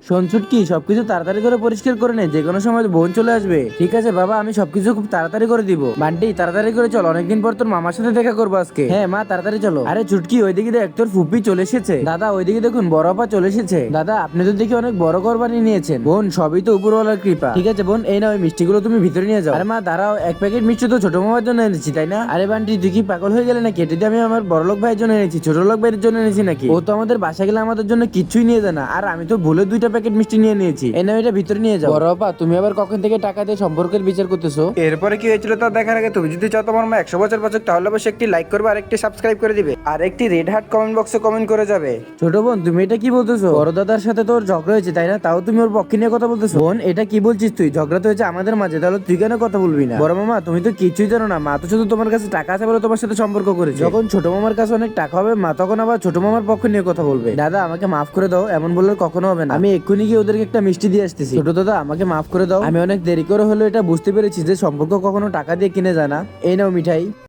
শোন ছুটকি, সবকিছু তাড়াতাড়ি করে পরিষ্কার করে নে, যে কোনো সময় বোন চলে আসবে। ঠিক আছে বাবা, আমি সবকিছু খুব তাড়াতাড়ি করে দিব। বান্টি তাড়াতাড়ি করে চল, অনেকদিন পর তোর মামার সাথে দেখা করবো আজকে। হ্যাঁ মা, তাড়াতাড়ি চলো। আরে ছুটকি, ওইদিকে দেখ তোর ফুপি চলে এসেছে। দাদা ওইদিকে দেখুন, বড় আপা চলে এসেছে। দাদা আপনি তো দেখি অনেক বড় ঘর বানিয়ে নিয়েছেন। বোন সবই তো উপরওয়ালার কৃপা। ঠিক আছে বোন, এই না ওই মিষ্টিগুলো তুমি ভিতরে নিয়ে যাও। আরে মা দাঁড়াও, এক প্যাকেট মিষ্টি তো ছোট মামার জন্য এনেছি তাই না? আরে বান্টি তুই কি পাগল হয়ে গেলে নাকি? এটা আমি আমার বড়লোক ভাইয়ের জন্য এনেছি, ছোট লোক ভাইয়ের জন্য এনেছি নাকি? ও তো আমাদের বাসা গেলে আমাদের জন্য কিচ্ছুই নিয়ে যায় না, আর আমি তো ভুলে 2টা প্যাকেট মিষ্টি নিয়ে নিয়েছি। এই নাও এটা ভিতরে নিয়ে যাও। বড় আপা তুমি আবার কখন থেকে টাকা দিয়ে সম্পর্কের বিচার করতেছো? এরপরে কি হয়েছিল তা দেখার আগে তুমি যদি চাও তোমার মা 100 বছর বাঁচুক, তাহলে অবশ্যই একটি লাইক করবে, আর একটি সাবস্ক্রাইব করে দিবে, আর একটি রেড হার্ট কমেন্ট বক্সে কমেন্ট করে যাবে। ছোট বোন তুমি এটা কি বলতেছো? বড় দাদার সাথে তোর ঝগড়া হয়েছে তাই না? তাও তুমি ওর পক্ষে নিয়ে কথা বলতেছো? বোন এটা কি বলছিস তুই? ঝগড়া তো হয়েছে আমাদের মাঝে, তাহলে তুই কেন কথা বলবি না? বড় মামা তুমি তো কিছুই জানো না, মা তো শুধু তোমার কাছে টাকা আছে বলে তোমার সাথে সম্পর্ক করেছে। যখন ছোট মামার কাছে অনেক টাকা হবে, মা তখন আবার ছোট মামার পক্ষ নিয়ে কথা বলবে। দাদা আমাকে মাফ করে দাও, এমন বললে কখনো হবে না। আমি এক্ষুনি গিয়ে ওদেরকে একটা মিষ্টি দিয়ে আসতেছি। ছোট দাদা আমাকে মাফ করে দাও, আমি অনেক দেরি করে হলেও এটা বুঝতে পেরেছি যে সম্পর্ক কখনো টাকা দিয়ে কিনে যায় না। এই নাও মিঠাই।